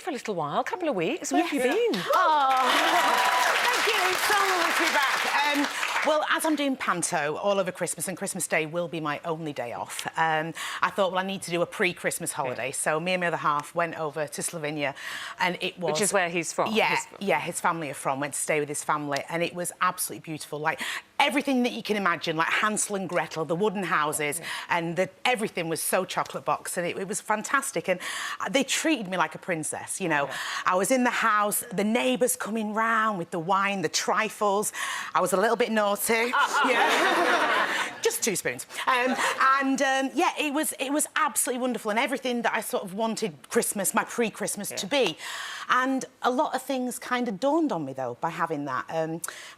absent for a little while, a couple of weeks. Where have you been? Oh, thank you. It's so lovely to be back. Well, as I'm doing panto all over Christmas, and Christmas Day will be my only day off, I thought, well, I need to do a pre-Christmas holiday. Yeah. So me and my other half went over to Slovenia, and it was... Which is where he's from? Yeah, his family are from. Went to stay with his family, and it was absolutely beautiful. Like, everything that you can imagine, like Hansel and Gretel, the wooden houses, and everything was so chocolate box, and it was fantastic. And they treated me like a princess, you know. Yeah. I was in the house, the neighbours coming round with the wine, the trifles. I was a little bit naughty. Just 2 spoons. Yeah, it was absolutely wonderful, and everything that I sort of wanted Christmas, my pre-Christmas to be. And a lot of things kind of dawned on me, though, by having that.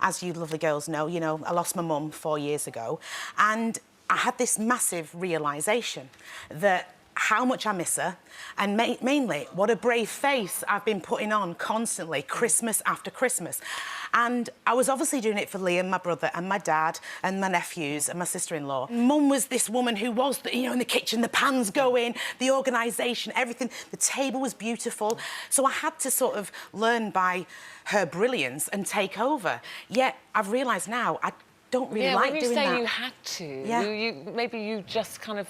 As you lovely girls know, you know, I lost my mum 4 years ago, and I had this massive realisation that how much I miss her, and mainly what a brave face I've been putting on constantly, Christmas after Christmas. And I was obviously doing it for Liam, my brother, and my dad, and my nephews, and my sister-in-law. Mum was this woman who was, you know, in the kitchen, the pans going, the organisation, everything. The table was beautiful. So I had to sort of learn by her brilliance and take over. Yet I've realised now I don't really like doing that. When you say you had to, maybe you just kind of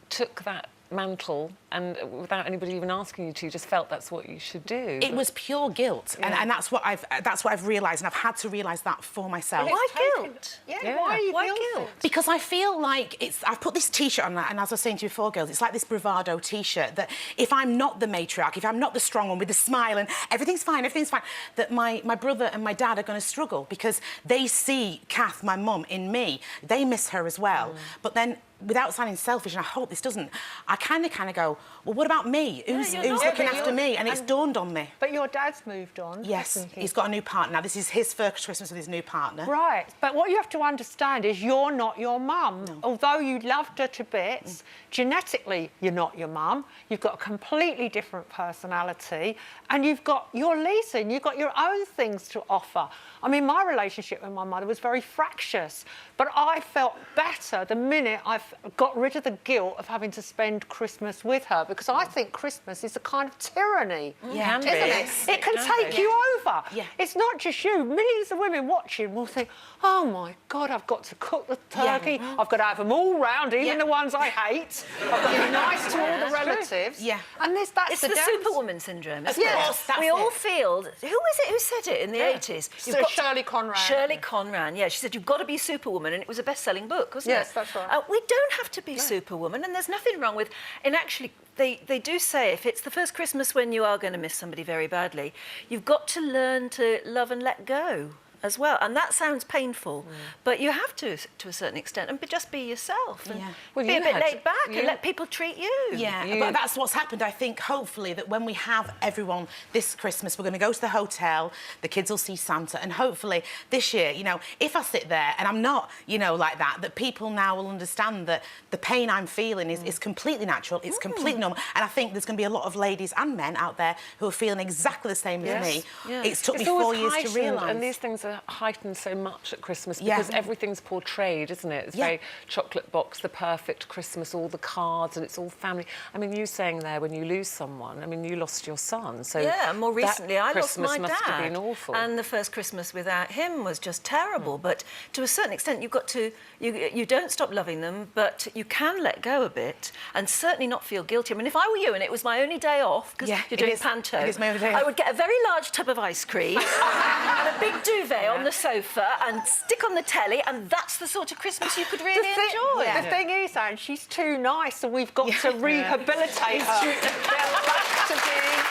took that mantle and without anybody even asking you to, you just felt that's what you should do. It was pure guilt, and that's what I've realised, and I've had to realise that for myself. Why guilt? Why guilt? Because I feel like I've put this T-shirt on, and as I was saying to you before, girls, it's like this bravado T-shirt that if I'm not the matriarch, if I'm not the strong one with the smile and everything's fine, that my brother and my dad are going to struggle because they see Kath, my mum, in me. They miss her as well. But then, without sounding selfish, and I hope this doesn't, I kind of go, well, what about me? Who's looking after me? And it's dawned on me. But your dad's moved on. Yes, he's got a new partner now. This is his first Christmas with his new partner. Right, but what you have to understand is you're not your mum. No. Although you loved her to bits, genetically you're not your mum. You've got a completely different personality, and you've got your Lisa, and you've got your own things to offer. I mean, my relationship with my mother was very fractious, but I felt better the minute I've got rid of the guilt of having to spend Christmas with her, because I think Christmas is a kind of tyranny, isn't it? It can take you over. Yeah. It's not just you. Millions of women watching will think, oh, my God, I've got to cook the turkey. I've got to have them all round, even the ones I hate. I've got to be nice to all the relatives. Yeah. And that's it's the superwoman syndrome, isn't it? We all feel... Who is it who said it in the 80s? So Shirley Conran. Shirley Conran, yeah. She said, you've got to be superwoman, and it was a best-selling book, wasn't it? Yes, that's right. We don't have to be superwoman, and there's nothing wrong with... And actually, they do say if it's the first Christmas when you are going to miss somebody very badly, you've got to learn to love and let go as well. And that sounds painful, but you have to a certain extent, and just be yourself and be a bit laid back and let people treat you. Yeah, but that's what's happened. I think, hopefully, that when we have everyone this Christmas, we're going to go to the hotel, the kids will see Santa, and hopefully this year, you know, if I sit there and I'm not, you know, like that people now will understand that the pain I'm feeling is completely natural, it's completely normal, and I think there's going to be a lot of ladies and men out there who are feeling exactly the same as me. Yeah. It's took me 4 years to realise. And these things are heightened so much at Christmas because everything's portrayed, isn't it? It's very chocolate box, the perfect Christmas, all the cards, and it's all family. I mean, you saying there when you lose someone, I mean, you lost your son, so yeah, more recently I lost my dad. Must have been awful. And the first Christmas without him was just terrible. But to a certain extent, you've got to you don't stop loving them, but you can let go a bit and certainly not feel guilty. I mean, if I were you and it was my only day off because you're doing panto, I would get a very large tub of ice cream and a big duvet on the sofa and stick on the telly, and that's the sort of Christmas you could really enjoy. The thing is, Anne, she's too nice, and we've got to rehabilitate her. Get back to being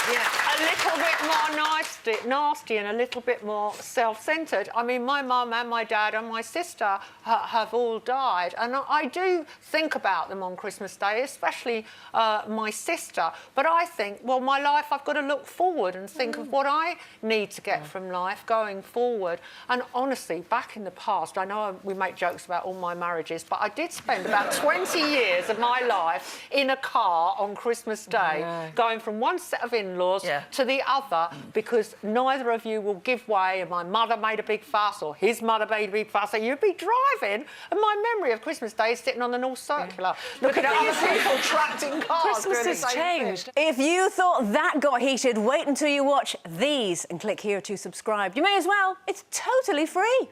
a little bit more nasty and a little bit more self-centred. I mean, my mum and my dad and my sister have all died, and I do think about them on Christmas Day, especially my sister. But I think, well, my life, I've got to look forward and think of what I need to get from life going forward. And honestly, back in the past, I know we make jokes about all my marriages, but I did spend about 20 years of my life in a car on Christmas Day, going from one set of in-laws to the other because neither of you will give way and my mother made a big fuss or his mother made a big fuss. So you'd be driving and my memory of Christmas Day is sitting on the North Circular looking at other people trapped in cars. Christmas has changed. If you thought that got heated, wait until you watch these and click here to subscribe. You may as well. It's totally free.